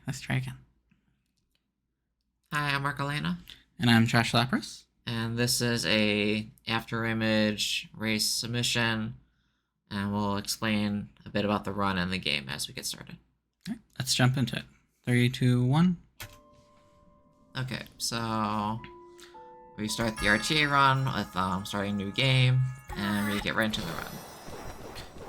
Let's try again. Hi, I'm Marcolena. And I'm Josh Lapras. And this is a afterimage race submission, and we'll explain a bit about the run and the game as we get started. All right, let's jump into it. 3, 2, 1. Okay, so we start the RTA run with starting a new game, and we get right into the run.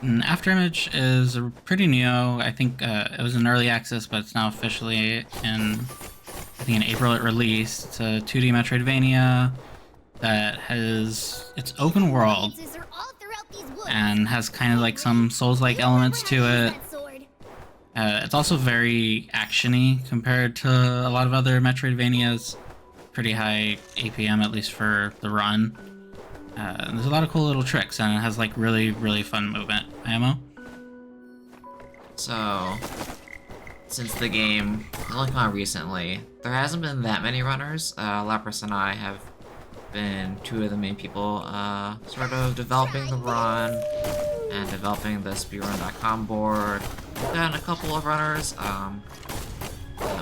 Afterimage is pretty new. I think it was in early access, but it's now officially in April it released. It's a 2D Metroidvania that it's open world and has kind of like some Souls-like elements to it. It's also very action-y compared to a lot of other Metroidvanias. Pretty high APM, at least for the run. There's a lot of cool little tricks, and it has like really, really fun movement. Ammo? So, since the game has only come out recently, there hasn't been that many runners. Lapras and I have been two of the main people sort of developing the run and developing the speedrun.com board. We've gotten a couple of runners.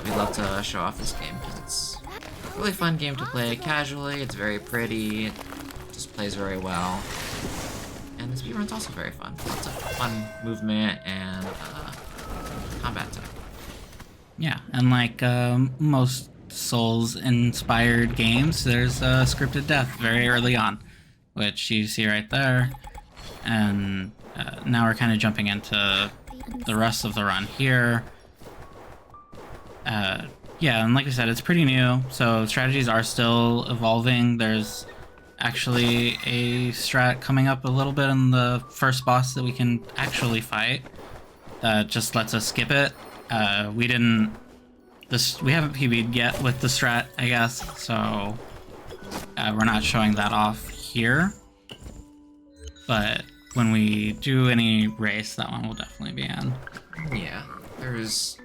We'd love to show off this game because it's a really fun game to play casually. It's very pretty. It just plays very well. And the speedrun's also very fun. Lots of fun movement and combat to it. Yeah, and like most Souls-inspired games, there's a scripted death very early on, which you see right there. And now we're kind of jumping into the rest of the run here. Yeah, and like I said, it's pretty new, so strategies are still evolving. There's actually a strat coming up a little bit in the first boss that we can actually fight that just lets us skip it. We haven't PB'd yet with the strat, I guess, so we're not showing that off here. But when we do any race, that one will definitely be in. Yeah, there's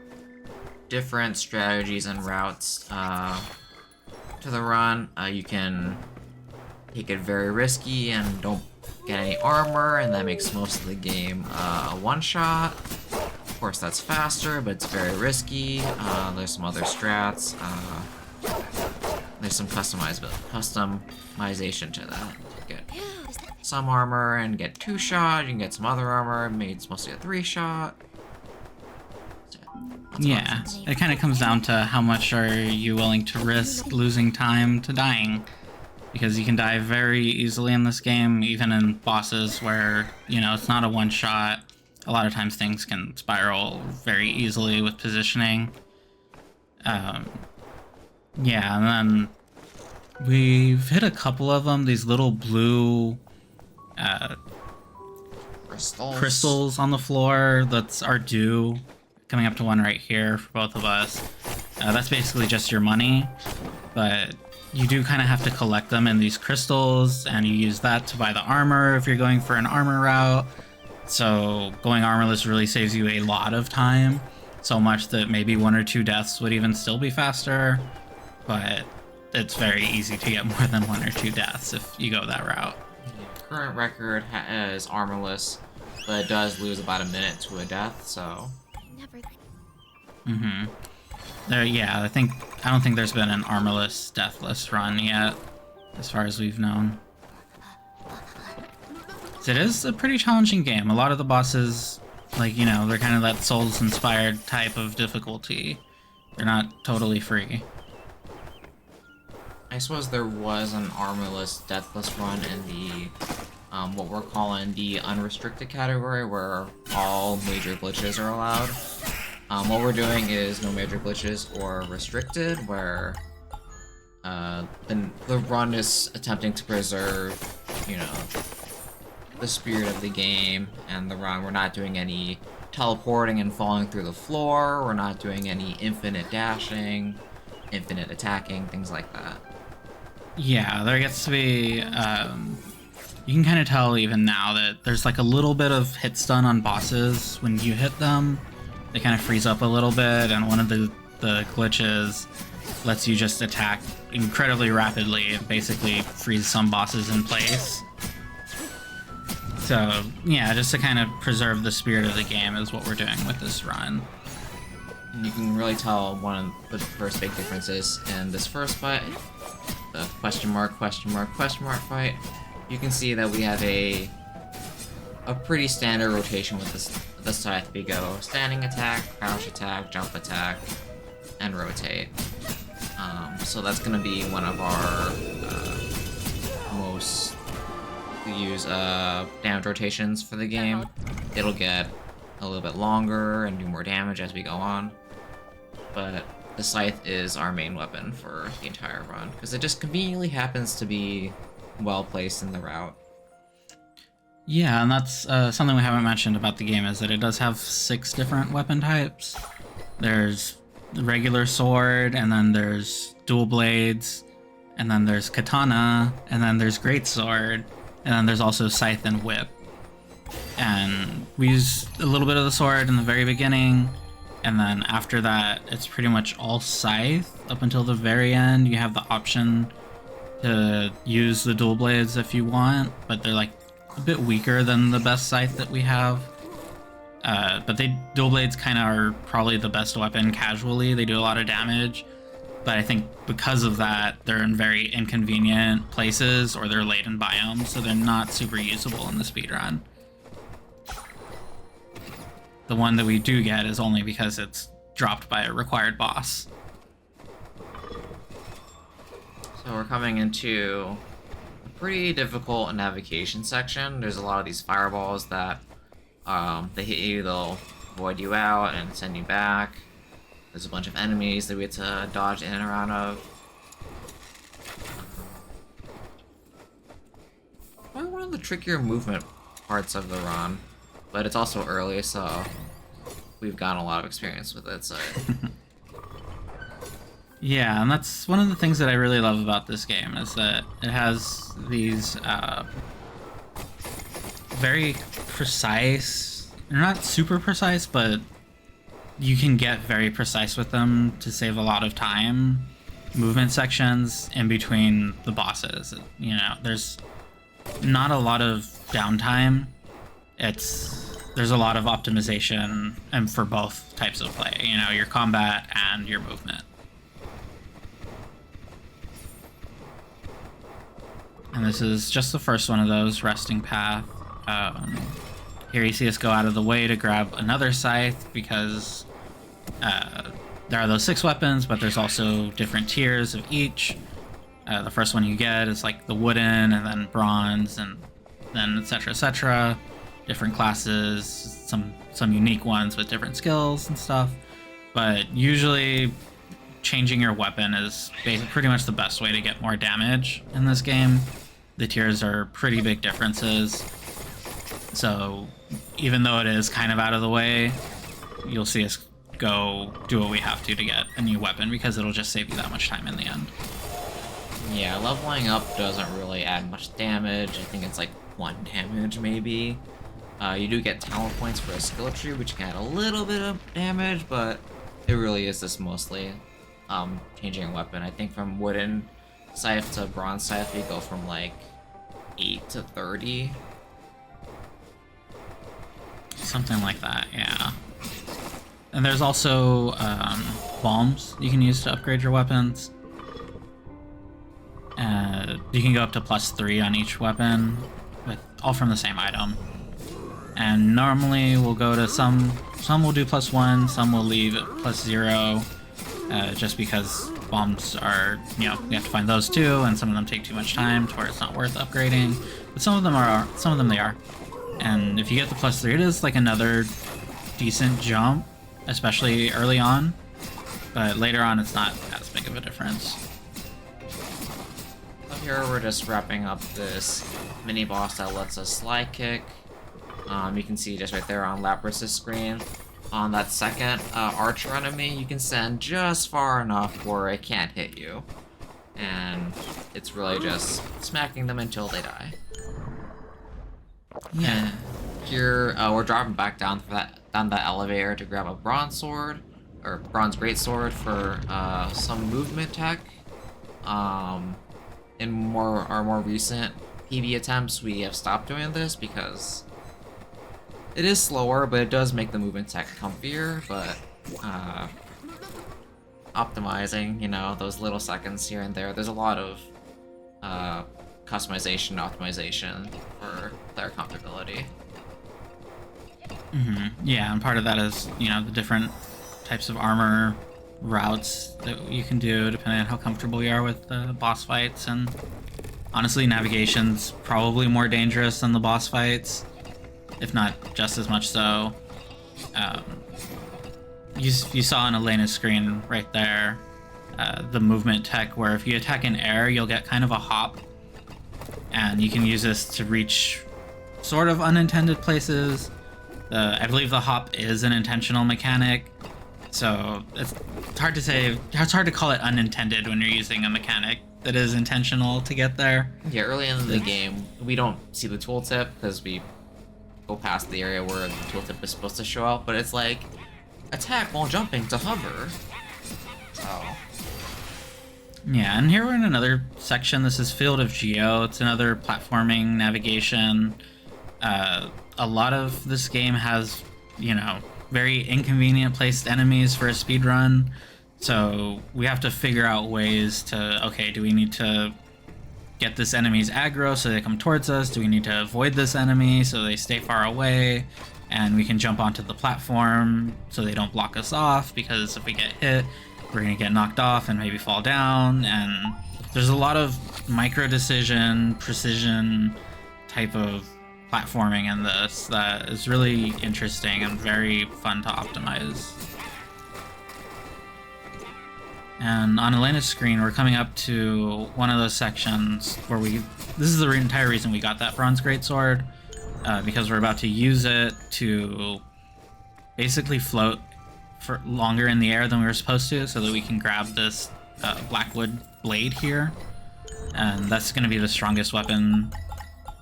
different strategies and routes to the run. You can take it very risky and don't get any armor, and that makes most of the game a one-shot. Of course, that's faster, but it's very risky. There's some other strats. There's some customization to that. You get some armor and get 2-shot. You can get some other armor, maybe it's mostly a 3-shot. Yeah, it kind of comes down to how much are you willing to risk losing time to dying. Because you can die very easily in this game, even in bosses where, you know, it's not a one-shot. A lot of times things can spiral very easily with positioning. Yeah, and then we've hit a couple of them, these little blue crystals on the floor. That's our due. Coming up to one right here for both of us. That's basically just your money, but you do kind of have to collect them in these crystals, and you use that to buy the armor if you're going for an armor route. So going armorless really saves you a lot of time, so much that maybe 1 or 2 deaths would even still be faster, but it's very easy to get more than 1 or 2 deaths if you go that route. Yeah, current record is armorless, but it does lose about a minute to a death, so... Yeah, I don't think there's been an armorless, deathless run yet, as far as we've known. It is a pretty challenging game. A lot of the bosses, like, you know, they're kind of that Souls-inspired type of difficulty. They're not totally free. I suppose there was an armorless, deathless run in the, what we're calling the unrestricted category, where all major glitches are allowed. What we're doing is no major glitches or restricted, where the run is attempting to preserve, you know, the spirit of the game and the run. We're not doing any teleporting and falling through the floor. We're not doing any infinite dashing, infinite attacking, things like that. Yeah, there gets to be, you can kind of tell even now that there's like a little bit of hit stun on bosses when you hit them. They kind of freeze up a little bit, and one of the glitches lets you just attack incredibly rapidly and basically freeze some bosses in place. So, yeah, just to kind of preserve the spirit of the game is what we're doing with this run. And you can really tell one of the first big differences in this first fight, the question mark, question mark, question mark fight. You can see that we have a pretty standard rotation with the scythe. We go standing attack, crouch attack, jump attack, and rotate. So that's gonna be one of our most used damage rotations for the game. It'll get a little bit longer and do more damage as we go on. But the scythe is our main weapon for the entire run, because it just conveniently happens to be well placed in the route. Yeah, and that's something we haven't mentioned about the game, is that it does have 6 different weapon types. There's the regular sword, and then there's dual blades, and then there's katana, and then there's greatsword, and then there's also scythe and whip. And we use a little bit of the sword in the very beginning, and then after that, it's pretty much all scythe. Up until the very end, you have the option to use the dual blades if you want, but they're like a bit weaker than the best scythe that we have. But dual blades kind of are probably the best weapon casually. They do a lot of damage, but I think because of that, they're in very inconvenient places, or they're late in biomes, so they're not super usable in the speedrun. The one that we do get is only because it's dropped by a required boss. So we're coming into a pretty difficult navigation section. There's a lot of these fireballs that they hit you, they'll void you out and send you back. There's a bunch of enemies that we have to dodge in and around of. Probably one of the trickier movement parts of the run, but it's also early, so we've gotten a lot of experience with it, so... Yeah, and that's one of the things that I really love about this game, is that it has these very precise, they're not super precise, but you can get very precise with them to save a lot of time. Movement sections in between the bosses, you know, there's not a lot of downtime. There's a lot of optimization, and for both types of play, you know, your combat and your movement. And this is just the first one of those, resting path. Here you see us go out of the way to grab another scythe, because there are those 6 weapons, but there's also different tiers of each. The first one you get is like the wooden, and then bronze, and then etc. Different classes, some unique ones with different skills and stuff. But usually changing your weapon is pretty much the best way to get more damage in this game. The tiers are pretty big differences. So even though it is kind of out of the way, you'll see us go do what we have to get a new weapon, because it'll just save you that much time in the end. Yeah, leveling up doesn't really add much damage. I think it's like 1 damage maybe. You do get talent points for a skill tree, which can add a little bit of damage, but it really is just mostly changing a weapon. I think from wooden scythe to bronze scythe, we go from like 8 to 30. Something like that, yeah. And there's also bombs you can use to upgrade your weapons. You can go up to +3 on each weapon, all from the same item. And normally we'll go to some will do +1, some will leave at +0, just because bombs are, you know, we have to find those too, and some of them take too much time to where it's not worth upgrading. But some of them they are. And if you get the +3, it is like another decent jump, especially early on. But later on, it's not as big of a difference. Up here, we're just wrapping up this mini boss that lets us slide kick. You can see just right there on Lapras's screen. On that second archer enemy, you can send just far enough where it can't hit you. And it's really just smacking them until they die. Yeah. And here, we're dropping back down down that elevator to grab a bronze sword, or bronze greatsword for some movement tech. In our more recent PB attempts, we have stopped doing this because it is slower, but it does make the movement tech comfier. But uh, optimizing, you know, those little seconds here and there. There's a lot of customization, optimization for player comfortability. Yeah, and part of that is, you know, the different types of armor routes that you can do depending on how comfortable you are with the boss fights. And honestly, navigation's probably more dangerous than the boss fights, if not just as much so. You saw on Elena's screen right there the movement tech, where if you attack in air, you'll get kind of a hop, and you can use this to reach sort of unintended places. I believe the hop is an intentional mechanic, so it's hard to say. It's hard to call it unintended when you're using a mechanic that is intentional to get there. Yeah, early in the game, we don't see the tooltip because we go past the area where the tooltip is supposed to show up, but it's like, attack while jumping to hover. So... Yeah, and here we're in another section. This is Field of Geo. It's another platforming navigation. A lot of this game has, you know, very inconvenient placed enemies for a speed run. So we have to figure out ways to, okay, do we need to get this enemy's aggro so they come towards us? Do we need to avoid this enemy so they stay far away? And we can jump onto the platform so they don't block us off, because if we get hit, we're going to get knocked off and maybe fall down. And there's a lot of micro decision, precision type of platforming in this that is really interesting and very fun to optimize. And on Elena's screen, we're coming up to one of those sections where this is the entire reason we got that bronze greatsword, because we're about to use it to basically float for longer in the air than we were supposed to, so that we can grab this blackwood blade here. And that's going to be the strongest weapon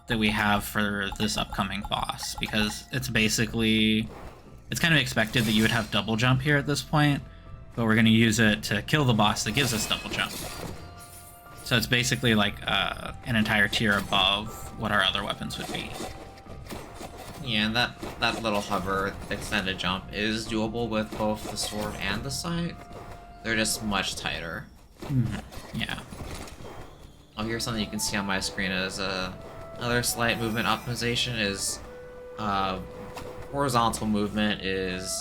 that we have for this upcoming boss, because it's kind of expected that you would have double jump here at this point, but we're going to use it to kill the boss that gives us double jump. So it's basically like an entire tier above what our other weapons would be. Yeah, and that little hover extended jump is doable with both the sword and the scythe. They're just much tighter. Yeah. Oh, here's something you can see on my screen as another slight movement optimization is horizontal movement is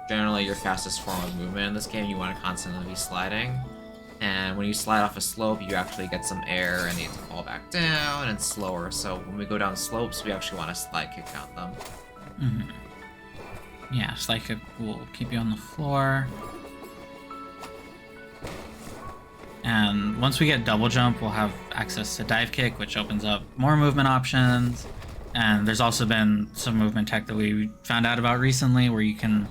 generally your fastest form of movement in this game. You want to constantly be sliding. And when you slide off a slope, you actually get some air and you have to fall back down, and it's slower. So when we go down slopes, we actually want to slide kick out them. Yeah, slide kick will keep you on the floor. And once we get double jump, we'll have access to dive kick, which opens up more movement options. And there's also been some movement tech that we found out about recently, where you can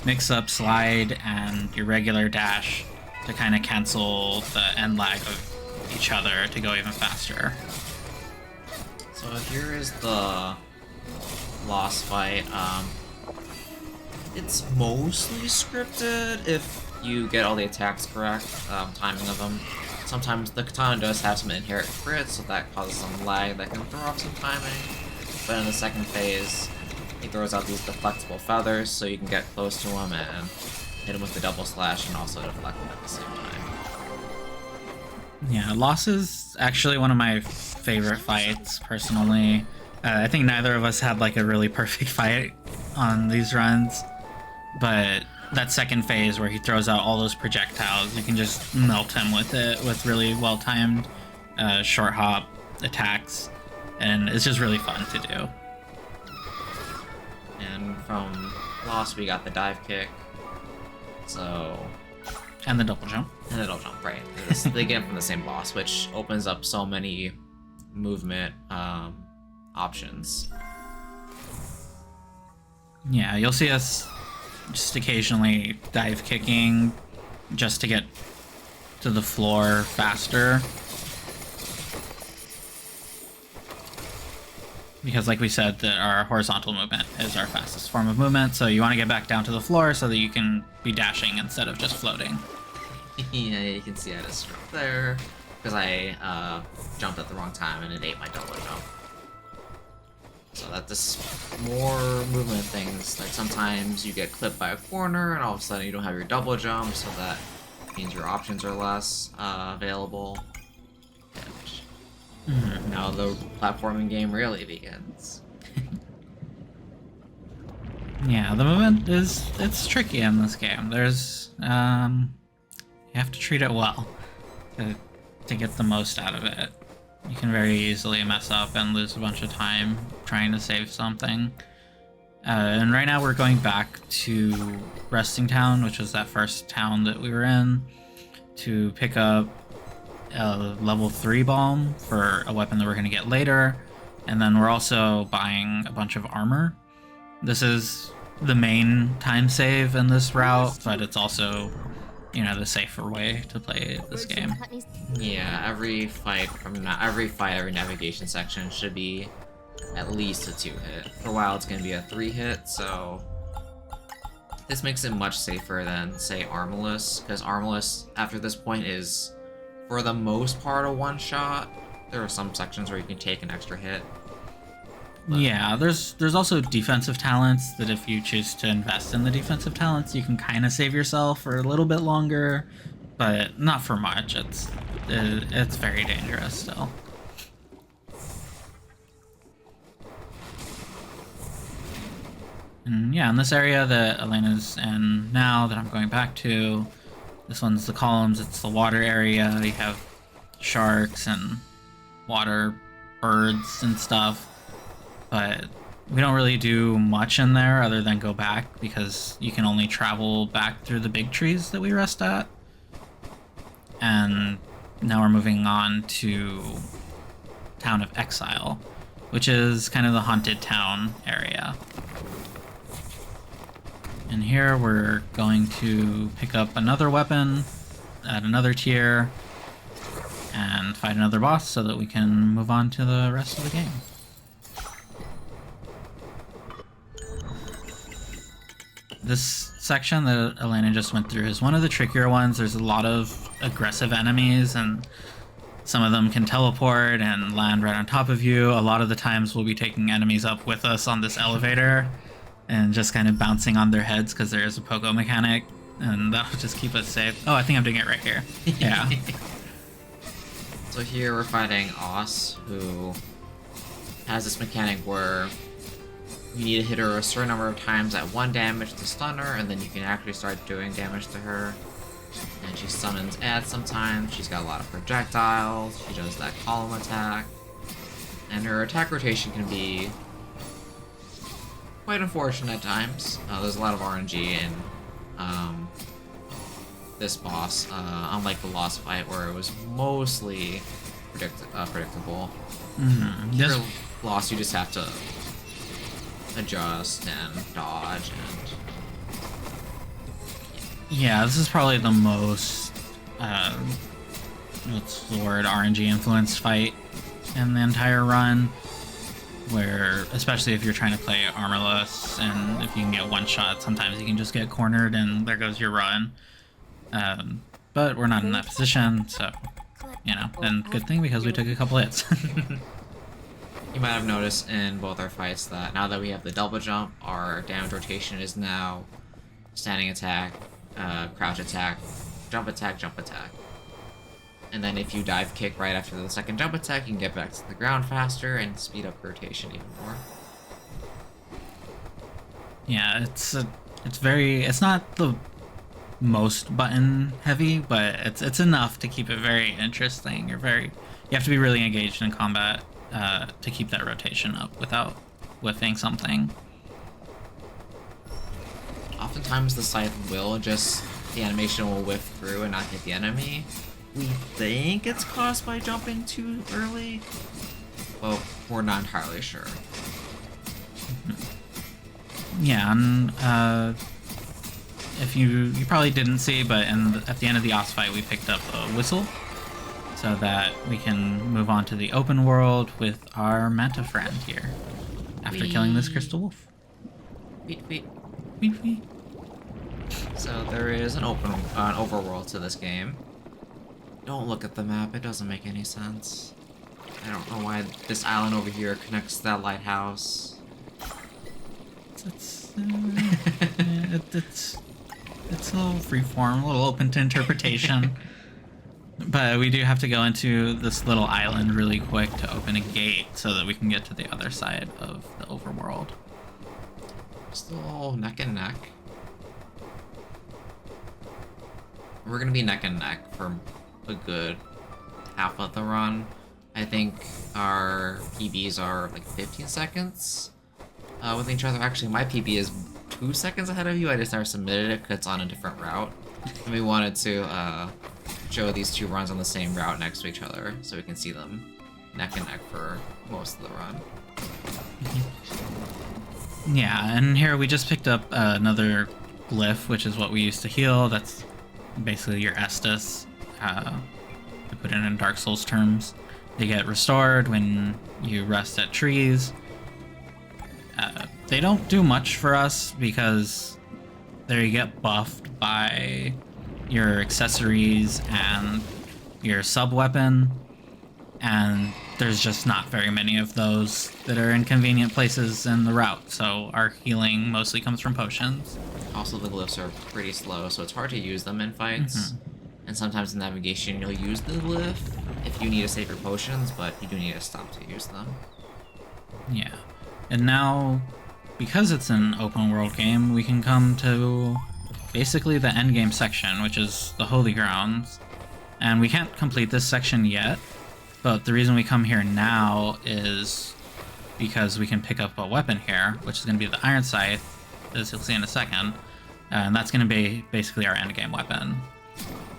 mix up slide and your regular dash to kind of cancel the end lag of each other to go even faster. So here is the boss fight. It's mostly scripted if you get all the attacks correct, timing of them. Sometimes the katana does have some inherent crits, so that causes some lag that can throw off some timing. But in the second phase, he throws out these deflectable feathers, so you can get close to him and hit him with the double slash and also deflect him at the same time. Yeah, Loss is actually one of my favorite fights, personally. I think neither of us had like a really perfect fight on these runs, but that second phase where he throws out all those projectiles, you can just melt him with it with really well-timed short hop attacks, and it's just really fun to do. And from Lost, we got the dive kick. So... And the double jump. And the double jump, right. They get it from the same boss, which opens up so many movement options. Yeah, you'll see us just occasionally dive kicking just to get to the floor faster. Because like we said, that our horizontal movement is our fastest form of movement, so you want to get back down to the floor so that you can be dashing instead of just floating. Yeah, you can see I just dropped there, because I jumped at the wrong time and it ate my double jump. So that this more movement things, like sometimes you get clipped by a corner and all of a sudden you don't have your double jump, so that means your options are less available. And now the platforming game really begins. Yeah, the movement it's tricky in this game. There's you have to treat it well to get the most out of it. You can very easily mess up and lose a bunch of time trying to save something. And right now we're going back to Resting Town, which was that first town that we were in, to pick up a level 3 bomb for a weapon that we're going to get later. And then we're also buying a bunch of armor. This is the main time save in this route, but it's also, you know, the safer way to play this game. Yeah, every navigation section should be at least a 2-hit. For a while it's going to be a 3-hit, so this makes it much safer than, say, Armless, because Armless, after this point, is, for the most part, a one-shot. There are some sections where you can take an extra hit. But yeah, there's also defensive talents that if you choose to invest in the defensive talents, you can kind of save yourself for a little bit longer, but not for much. It's very dangerous still. And yeah, in this area that Elena's in now, that I'm going back to, this one's the columns, it's the water area. You have sharks and water birds and stuff, but we don't really do much in there other than go back, because you can only travel back through the big trees that we rest at. And now we're moving on to Town of Exile, which is kind of the haunted town area. And here we're going to pick up another weapon at another tier and fight another boss so that we can move on to the rest of the game. This section that Elena just went through is one of the trickier ones. There's a lot of aggressive enemies, and some of them can teleport and land right on top of you. A lot of the times we'll be taking enemies up with us on this elevator and just kind of bouncing on their heads because there is a pogo mechanic, and that'll just keep us safe. Oh, I think I'm doing it right here. Yeah. So here we're fighting Os, who has this mechanic where you need to hit her a certain number of times at 1 damage to stun her, and then you can actually start doing damage to her. And she summons ads sometimes. She's got a lot of projectiles. She does that column attack. And her attack rotation can be quite unfortunate at times. There's a lot of RNG in this boss, unlike the Lost fight where it was mostly predictable. Mm-hmm. Here, Lost, you just have to adjust and dodge and... Yeah, this is probably the most, what's the word, RNG influenced fight in the entire run, where, especially if you're trying to play armorless, and if you can get one shot, sometimes you can just get cornered and there goes your run. But we're not in that position, so, you know, and good thing because we took a couple hits. You might have noticed in both our fights that now that we have the double jump, our damage rotation is now standing attack, crouch attack, jump attack, jump attack. And then if you dive kick right after the second jump attack, you can get back to the ground faster and speed up rotation even more. Yeah, it's not the most button heavy, but it's enough to keep it very interesting. You have to be really engaged in combat to keep that rotation up without whiffing something. Oftentimes the scythe will just, the animation will whiff through and not hit the enemy. We think it's caused by jumping too early, but we're not entirely sure. Yeah, and if you probably didn't see, but at the end of the Os fight we picked up a whistle, so that we can move on to the open world with our Manta friend here, after killing this crystal wolf. Wait. Wee. So there is an overworld to this game. Don't look at the map, it doesn't make any sense. I don't know why this island over here connects to that lighthouse. It's a little freeform, a little open to interpretation. But we do have to go into this little island really quick to open a gate so that we can get to the other side of the overworld. Still neck and neck. We're gonna be neck and neck for a good half of the run. I think our PBs are like 15 seconds with each other. Actually, my PB is 2 seconds ahead of you. I just never submitted it because it's on a different route. And we wanted to show these two runs on the same route next to each other so we can see them neck and neck for most of the run. Yeah, and here we just picked up another glyph, which is what we use to heal. That's basically your Estus, to put it in Dark Souls terms. They get restored when you rest at trees. They don't do much for us because they get buffed by your accessories and your sub-weapon, and there's just not very many of those that are in convenient places in the route, so our healing mostly comes from potions. Also, the glyphs are pretty slow, so it's hard to use them in fights. And sometimes in navigation, you'll use the glyph if you need to save your potions, but you do need to stop to use them. Yeah. And now, because it's an open world game, we can come to basically the endgame section, which is the Holy Grounds. And we can't complete this section yet, but the reason we come here now is because we can pick up a weapon here, which is going to be the Iron Scythe, as you'll see in a second. And that's going to be basically our endgame weapon.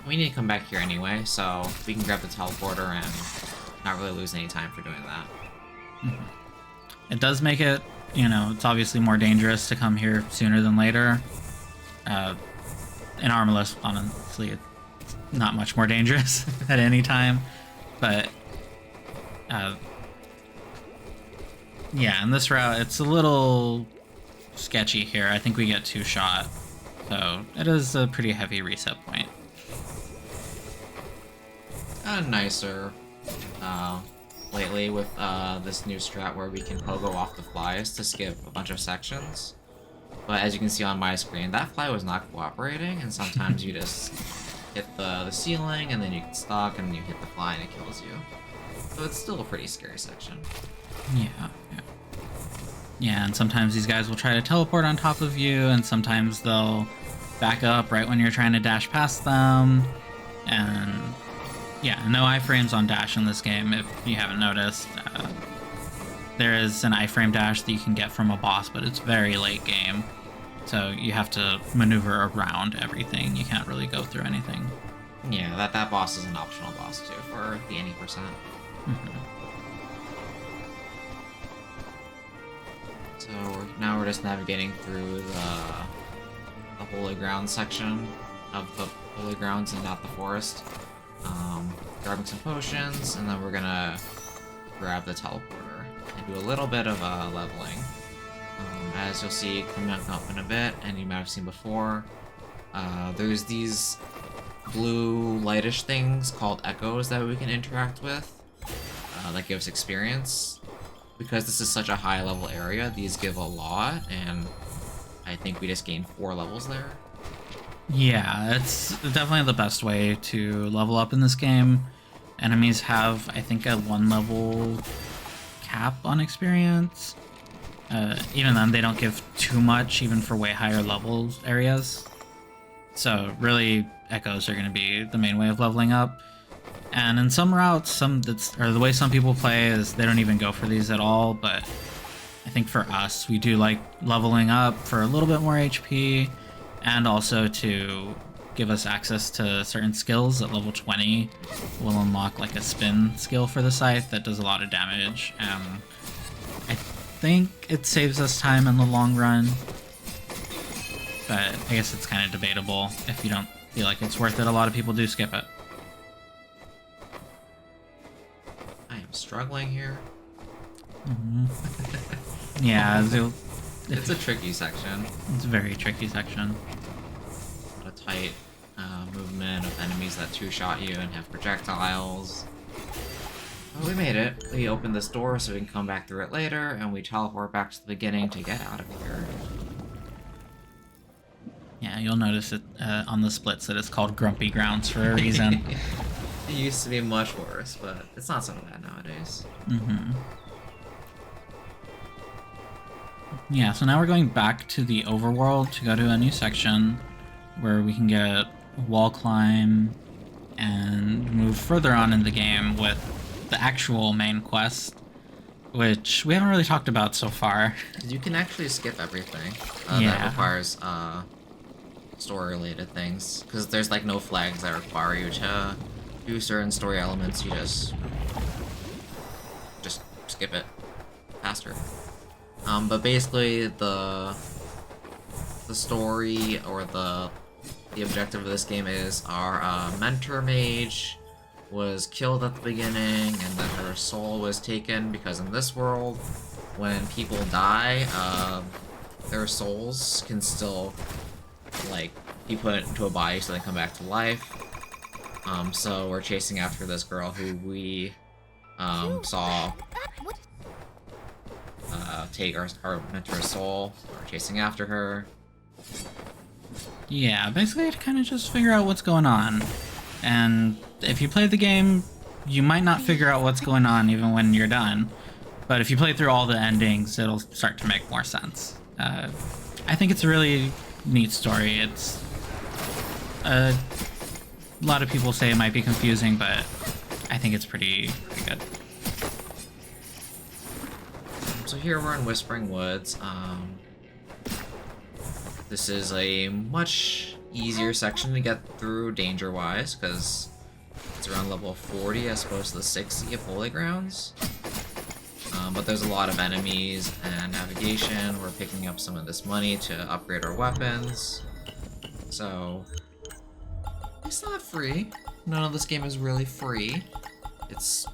We need to come back here anyway, so we can grab the teleporter and not really lose any time for doing that. It does make it, you know, it's obviously more dangerous to come here sooner than later. In Armorless, honestly, it's not much more dangerous at any time. But, yeah, in this route, it's a little sketchy here. I think we get 2 shot, so it is a pretty heavy reset point. Nicer lately with this new strat where we can pogo off the flies to skip a bunch of sections. But as you can see on my screen, that fly was not cooperating, and sometimes you just hit the ceiling and then you get stuck and then you hit the fly and it kills you. So it's still a pretty scary section. Yeah. Yeah, and sometimes these guys will try to teleport on top of you, and sometimes they'll back up right when you're trying to dash past them. And yeah, no iframes on dash in this game, if you haven't noticed. There is an iframe dash that you can get from a boss, but it's very late game. So you have to maneuver around everything. You can't really go through anything. Yeah, that boss is an optional boss too, for the any percent. So now we're just navigating through the Holy Ground section of the Holy Grounds and not the forest. Grabbing some potions, and then we're gonna grab the teleporter and do a little bit of leveling. As you'll see coming up in a bit, and you might have seen before, there's these blue lightish things called echoes that we can interact with that give us experience. Because this is such a high level area, these give a lot, and I think we just gained 4 levels there. Yeah, it's definitely the best way to level up in this game. Enemies have, I think, a 1 level cap on experience. Even then, they don't give too much, even for way higher levels areas. So really, echoes are going to be the main way of leveling up. And in some routes, the way some people play is they don't even go for these at all. But I think for us, we do like leveling up for a little bit more HP, and also to give us access to certain skills. At level 20, we'll unlock like a spin skill for the scythe that does a lot of damage. I think it saves us time in the long run, but I guess it's kind of debatable. If you don't feel like it's worth it, a lot of people do skip it. I am struggling here. Yeah, it's a tricky section. It's a very tricky section. A tight movement of enemies that 2-shot you and have projectiles. Oh, we made it. We opened this door so we can come back through it later, and we teleport back to the beginning to get out of here. Yeah, you'll notice it on the splits that it's called Grumpy Grounds for a reason. It used to be much worse, but it's not so bad nowadays. Yeah, so now we're going back to the overworld to go to a new section where we can get wall climb and move further on in the game with the actual main quest, which we haven't really talked about so far. You can actually skip everything Yeah. that requires story-related things, because there's like no flags that require you to do certain story elements. You just skip it faster. But basically the story or the objective of this game is our mentor mage was killed at the beginning, and then her soul was taken because in this world, when people die, their souls can still like be put into a body so they come back to life. So we're chasing after this girl who we saw take our mentor's soul. We're chasing after her. Yeah, basically to kind of just figure out what's going on. And if you play the game, you might not figure out what's going on even when you're done. But if you play through all the endings, it'll start to make more sense. I think it's a really neat story. It's a lot of people say it might be confusing, but I think it's pretty good. So here we're in Whispering Woods. This is a much easier section to get through danger-wise, because it's around level 40 as opposed to the 60 of Holy Grounds. But there's a lot of enemies and navigation. We're picking up some of this money to upgrade our weapons. So it's not free. None of this game is really free. It's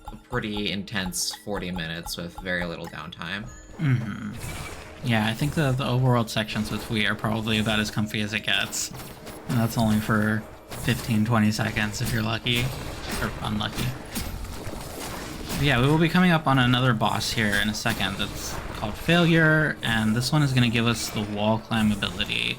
a pretty intense 40 minutes with very little downtime. Yeah, I think the overworld sections with Wii are probably about as comfy as it gets. And that's only for 15-20 seconds if you're lucky, or unlucky. But yeah, we will be coming up on another boss here in a second that's called Failure, and this one is going to give us the wall climb ability.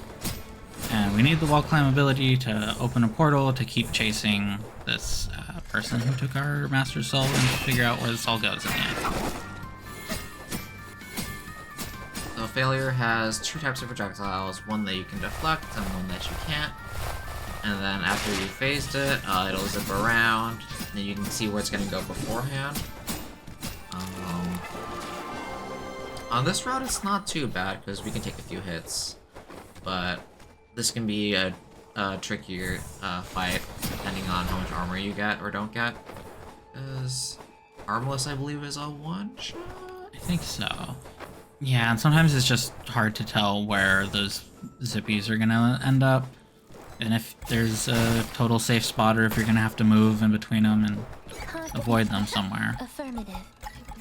And we need the wall climb ability to open a portal to keep chasing this person who took our Master Soul and figure out where this all goes in the end. So Failure has two types of projectiles, one that you can deflect and one that you can't. And then after you phased it, it'll zip around, and you can see where it's going to go beforehand. On this route, it's not too bad because we can take a few hits, but this can be a trickier fight depending on how much armor you get or don't get. Because Armless, I believe, is a one-shot? I think so. Yeah, and sometimes it's just hard to tell where those zippies are gonna end up. And if there's a total safe spot, or if you're gonna have to move in between them and avoid them somewhere. Affirmative.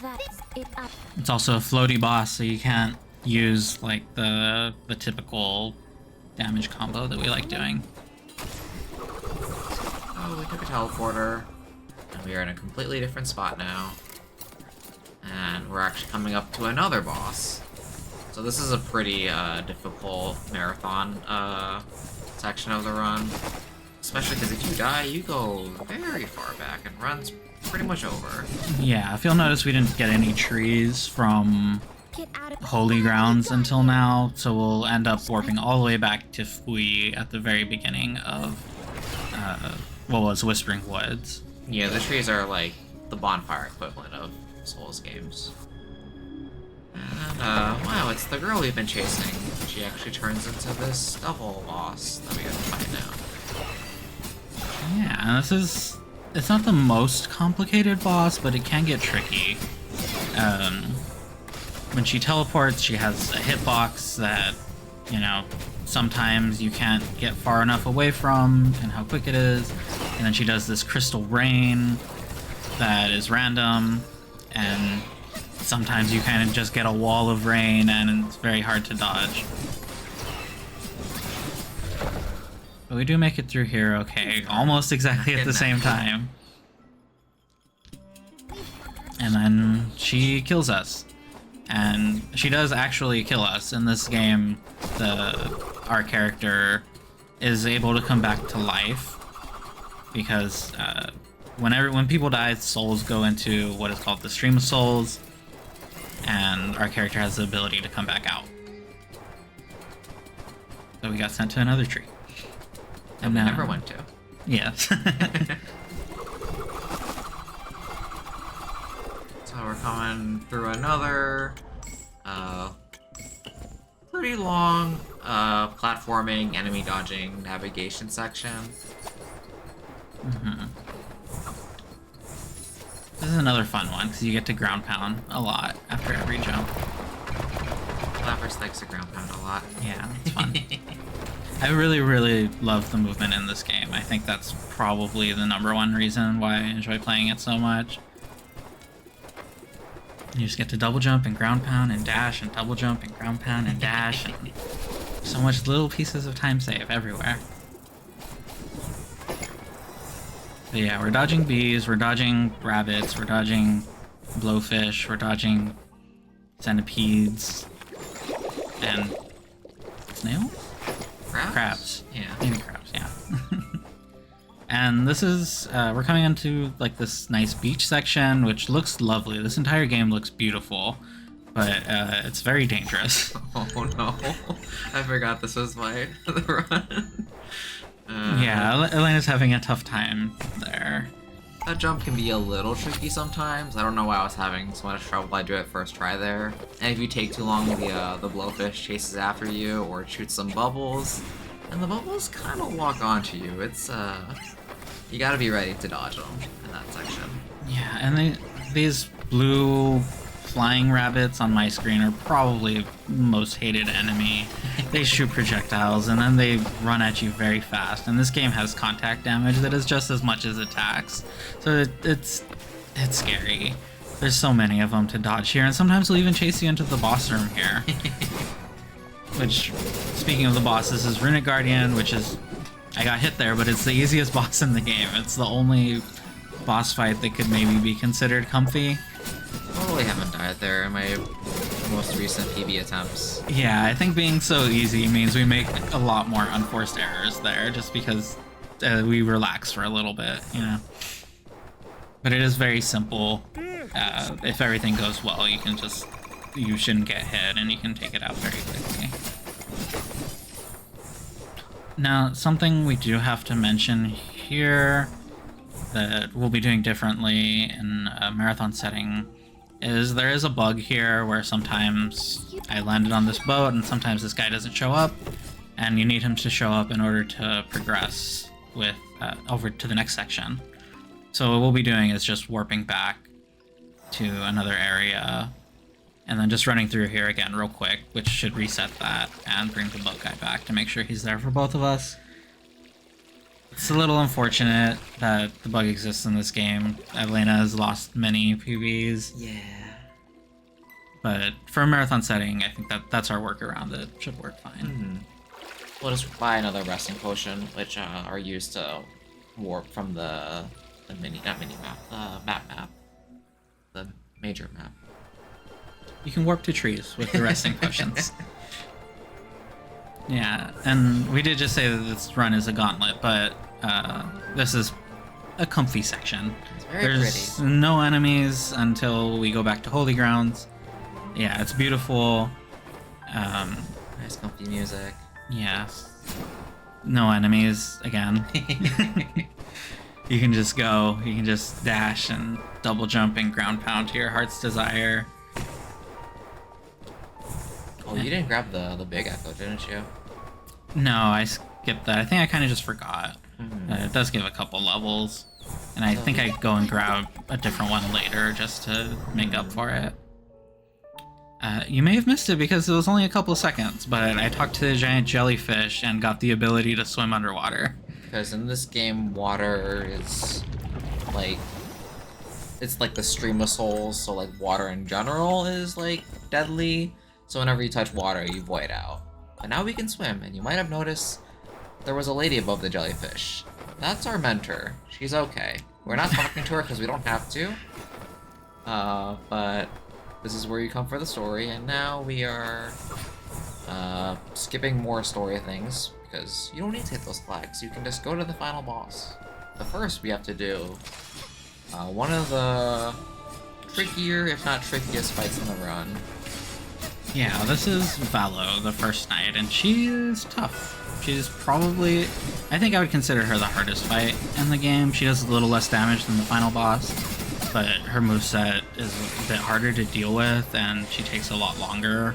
That's it up. It's also a floaty boss, so you can't use like the typical damage combo that we like doing. Oh, we took a teleporter, and we are in a completely different spot now. And we're actually coming up to another boss. So this is a pretty difficult marathon section of the run. Especially because if you die, you go very far back and run's pretty much over. Yeah, if you'll notice, we didn't get any trees from Get out of Holy Grounds until now, so we'll end up warping all the way back to Fui at the very beginning of what was Whispering Woods. Yeah, the trees are like the bonfire equivalent of Souls games. And, wow, it's the girl we've been chasing. She actually turns into this devil boss that we gotta fight now. Yeah, and it's not the most complicated boss, but it can get tricky. When she teleports, she has a hitbox that, you know, sometimes you can't get far enough away from, and how quick it is. And then she does this crystal rain that is random, and sometimes you kind of just get a wall of rain, and it's very hard to dodge. But we do make it through here okay, almost exactly at the same time. and then she kills us. And she does actually kill us. In this game, our character is able to come back to life because when people die, souls go into what is called the stream of souls, and our character has the ability to come back out. So we got sent to another tree. And we never went to. Yes. So we're coming through another pretty long platforming, enemy dodging navigation section. This is another fun one because you get to ground pound a lot after every jump. Flappers likes to ground pound a lot. Yeah, it's fun. I really, really love the movement in this game. I think that's probably the #1 reason why I enjoy playing it so much. You just get to double jump and ground pound and dash and double jump and ground pound and dash and so much little pieces of time save everywhere. But yeah, we're dodging bees, we're dodging rabbits, we're dodging blowfish, we're dodging centipedes, and snails? Crabs. Yeah. Maybe crabs, yeah. And this is, we're coming into like this nice beach section, which looks lovely. This entire game looks beautiful, but it's very dangerous. Oh no, I forgot this was my run. Yeah, Elena's having a tough time there. That jump can be a little tricky sometimes. I don't know why I was having so much trouble. I do it first try there. And if you take too long, the blowfish chases after you or shoots some bubbles. And the bubbles kind of lock onto you. It's, you gotta be ready to dodge them in that section. Yeah, and these blue flying rabbits on my screen are probably the most hated enemy. They shoot projectiles and then they run at you very fast. And this game has contact damage that is just as much as attacks. So it's scary. There's so many of them to dodge here, and sometimes they'll even chase you into the boss room here. Which, speaking of the boss, this is Runic Guardian, which is... I got hit there, but it's the easiest boss in the game. It's the only boss fight that could maybe be considered comfy. Totally haven't died there in my most recent PB attempts. Yeah, I think being so easy means we make a lot more unforced errors there, just because we relax for a little bit, you know. But it is very simple. If everything goes well, you shouldn't get hit, and you can take it out very quickly. Now, something we do have to mention here that we'll be doing differently in a marathon setting is there is a bug here where sometimes I landed on this boat and sometimes this guy doesn't show up, and you need him to show up in order to progress with over to the next section. So what we'll be doing is just warping back to another area and then just running through here again real quick, which should reset that and bring the boat guy back to make sure he's there for both of us. It's a little unfortunate that the bug exists in this game. Elena has lost many PBs. Yeah. But for a marathon setting, I think that's our workaround. It should work fine. We'll just buy another resting potion, which are used to warp from the map, the major map. You can warp to trees with the resting potions. Yeah, and we did just say that this run is a gauntlet, but this is a comfy section. It's very There's pretty. no enemies until we go back to Holy Grounds. Yeah, it's beautiful. Nice comfy music. Yeah. No enemies, again. You can just go, you can just dash and double jump and ground pound to your heart's desire. Oh, you didn't grab the big echo, didn't you? No, I skipped that. I think I kind of just forgot. It does give a couple levels, and I think I go and grab a different one later just to make up for it. You may have missed it because it was only a couple seconds, but I talked to the giant jellyfish and got the ability to swim underwater. Because in this game, water is like... It's like the stream of souls, so like water in general is like deadly. So whenever you touch water, you void out. But now we can swim, and you might have noticed there was a lady above the jellyfish. That's our mentor. She's okay. We're not talking to her because we don't have to. But this is where you come for the story, and now we are skipping more story things because you don't need to hit those flags. You can just go to the final boss. But first, we have to do one of the trickier, if not trickiest, fights in the run. Yeah, this is Valo, the first knight, and she is tough. She's probably, I think I would consider her the hardest fight in the game. She does a little less damage than the final boss, but her moveset is a bit harder to deal with, and she takes a lot longer.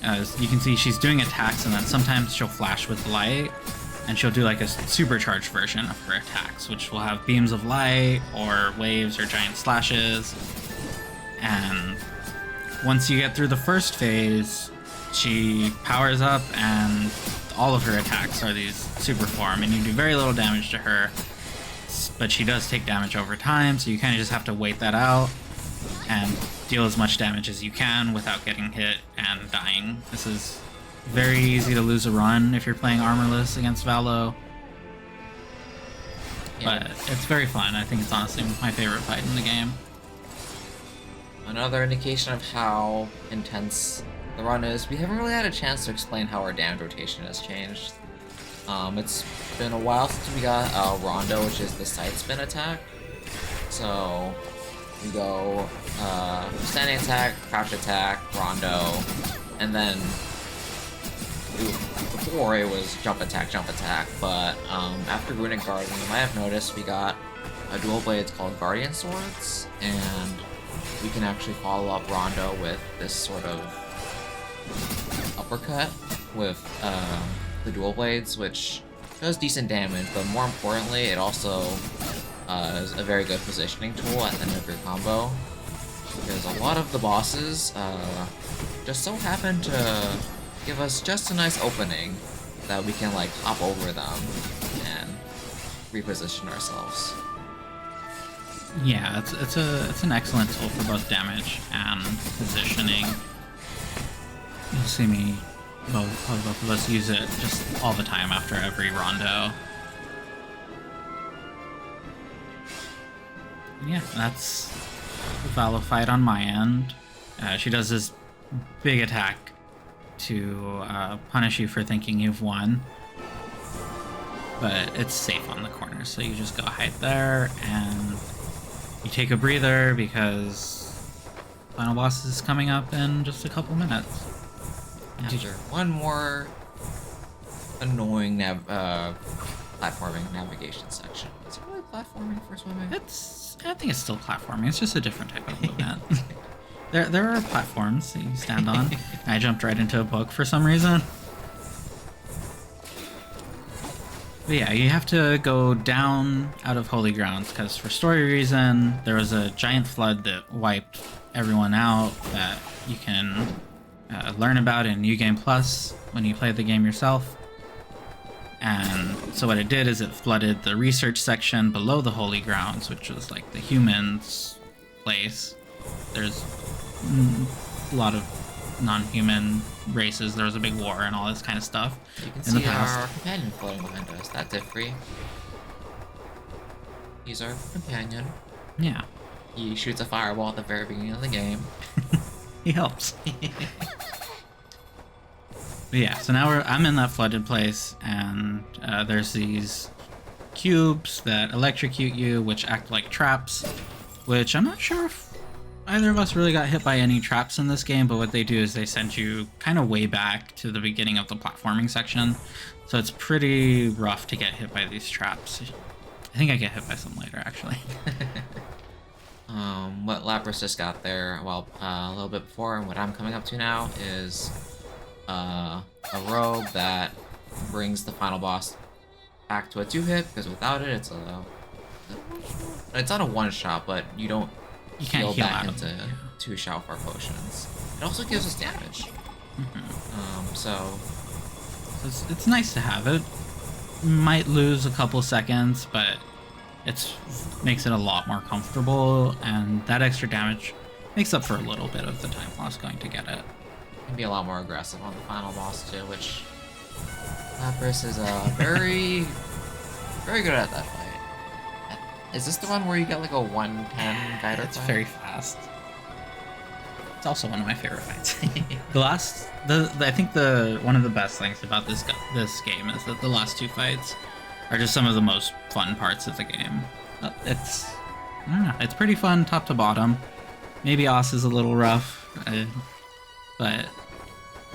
As you can see, she's doing attacks, and then sometimes she'll flash with light, and she'll do like a supercharged version of her attacks, which will have beams of light, or waves, or giant slashes. And once you get through the first phase, she powers up, and all of her attacks are these super form, and you do very little damage to her, but she does take damage over time, so you kind of just have to wait that out and deal as much damage as you can without getting hit and dying. This is very easy to lose a run if you're playing armorless against Valo, but it's very fun. I think it's honestly my favorite fight in the game. Another indication of how intense the run is, we haven't really had a chance to explain how our damage rotation has changed. It's been a while since we got Rondo, which is the side spin attack. So we go standing attack, crouch attack, Rondo, and then before it was jump attack, but after Runic Guardian, you might have noticed we got a dual blades called Guardian Swords, and we can actually follow up Rondo with this sort of uppercut with the dual blades, which does decent damage, but more importantly, it also is a very good positioning tool at the end of your combo. Because a lot of the bosses just so happen to give us just a nice opening that we can like hop over them and reposition ourselves. Yeah, it's an excellent tool for both damage and positioning. You'll see me, both of us use it just all the time after every Rondo. Yeah, that's the Valo fight on my end. She does this big attack to punish you for thinking you've won, but it's safe on the corner, so you just go hide there and you take a breather because final boss is coming up in just a couple minutes. After one more annoying platforming navigation section. Is it really platforming for swimming? I think it's still platforming. It's just a different type of movement. There are platforms that you stand on. I jumped right into a book for some reason. But yeah, you have to go down out of Holy Grounds because for story reason, there was a giant flood that wiped everyone out that you can learn about in New Game Plus when you play the game yourself. And so what it did is it flooded the research section below the Holy Grounds, which was like the humans' place. There's a lot of non-human races. There was a big war and all this kind of stuff. You can in the see past. our companion floating behind us. That's Ifri. He's our companion. Yeah. He shoots a fireball at the very beginning of the game. He helps. But yeah, so now I'm in that flooded place, and there's these cubes that electrocute you, which act like traps, which I'm not sure if either of us really got hit by any traps in this game, but what they do is they send you kind of way back to the beginning of the platforming section, so it's pretty rough to get hit by these traps. I think I get hit by some later, actually. What Lapras just got there, well, a little bit before, and what I'm coming up to now is a robe that brings the final boss back to a 2-hit, because without it, it's not a one-shot, but you can't heal back into 2 Shoutfire potions. It also gives us damage. So it's nice to have it. Might lose a couple seconds, but it makes it a lot more comfortable, and that extra damage makes up for a little bit of the time lost going to get it. Can be a lot more aggressive on the final boss too, which Lapras is very, very good at that fight. Is this the one where you get like a 110 guider It's fight? very fast. It's also one of my favorite fights. I think one of the best things about this game is that the last two fights are just some of the most fun parts of the game. I don't know, it's pretty fun top to bottom. Maybe Oss is a little rough, but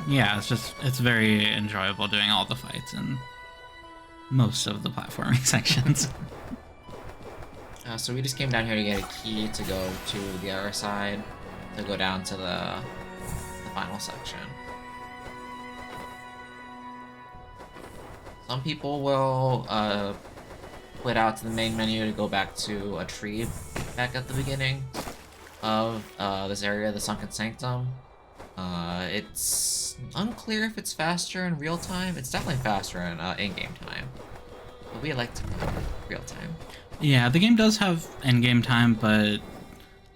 yeah, it's very enjoyable doing all the fights and most of the platforming sections. So we just came down here to get a key to go to the other side, to go down to the final section. Some people will quit out to the main menu to go back to a tree back at the beginning of this area, the Sunken Sanctum. It's unclear if it's faster in real time. It's definitely faster in game time, but we like to go real time. Yeah, the game does have in-game time, but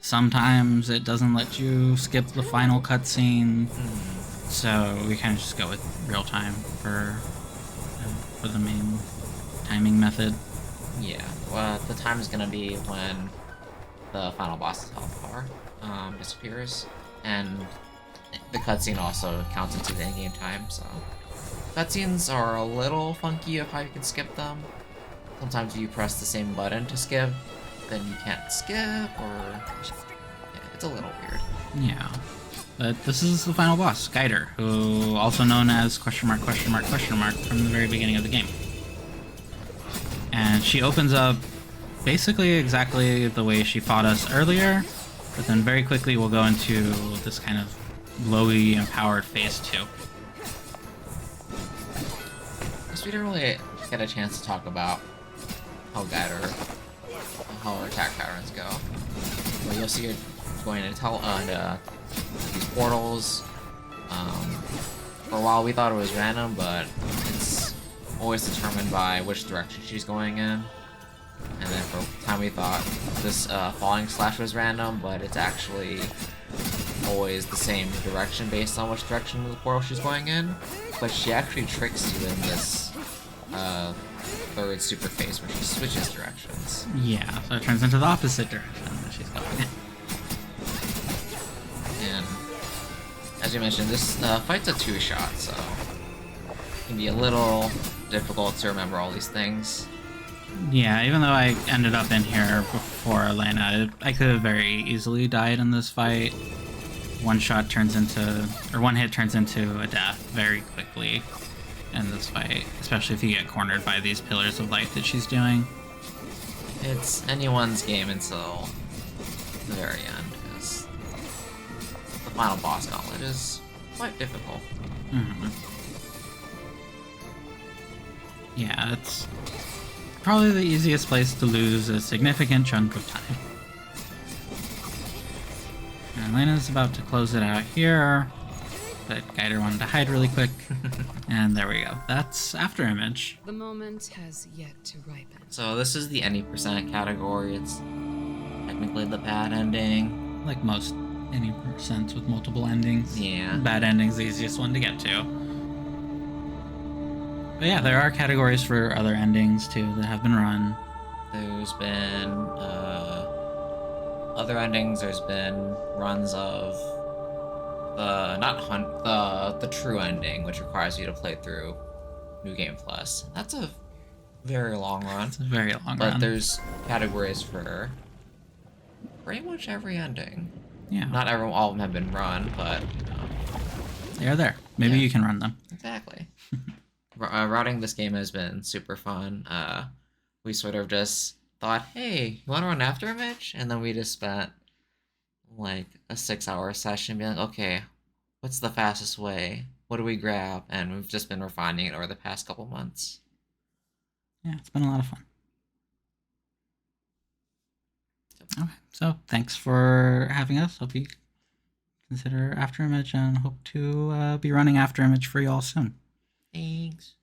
sometimes it doesn't let you skip the final cutscene, so we kind of just go with real time for the main timing method. Yeah, well, the time is gonna be when the final boss's health bar disappears, and the cutscene also counts into the in-game time, so cutscenes are a little funky of how you can skip them. Sometimes you press the same button to skip, then you can't skip, or yeah, it's a little weird. Yeah, but this is the final boss, Guider, who also known as question mark from the very beginning of the game. And she opens up basically exactly the way she fought us earlier, but then very quickly we'll go into this kind of glowy empowered phase 2. Guess we didn't really get a chance to talk about how her attack patterns go. Well, you'll see her going into these portals. For a while we thought it was random, but it's always determined by which direction she's going in. And then for a time we thought this falling slash was random, but it's actually always the same direction based on which direction of the portal she's going in. But she actually tricks you in this third super phase where she switches directions. Yeah, so it turns into the opposite direction that she's going. And as you mentioned, this fight's a two-shot, so it can be a little difficult to remember all these things. Yeah, even though I ended up in here before Elena, I could have very easily died in this fight. One hit turns into a death very quickly in this fight, especially if you get cornered by these pillars of light that she's doing. It's anyone's game until the very end, because the final boss gauntlet is quite difficult. Mm-hmm. Yeah, it's probably the easiest place to lose a significant chunk of time. And Lena's about to close it out here, but Guider wanted to hide really quick. And there we go. That's afterimage. The moment has yet to ripen. So this is the any percent category. It's technically the bad ending. Like most any percents with multiple endings. Yeah. Bad ending's the easiest one to get to. But yeah, there are categories for other endings too that have been run. There's been other endings. There's been runs of the true ending, which requires you to play through New Game Plus. That's a very long run. It's a very long run. But there's categories for pretty much every ending. Yeah. Not all of them have been run, but They are there. Maybe Yeah. you can run them. Exactly. Routing this game has been super fun. We sort of just thought, hey, you want to run afterimage? And then we just spent like a 6-hour session being like, okay, what's the fastest way? What do we grab? And we've just been refining it over the past couple months. Yeah, it's been a lot of fun. Okay, so thanks for having us. Hope you consider afterimage and hope to be running afterimage for you all soon. Thanks.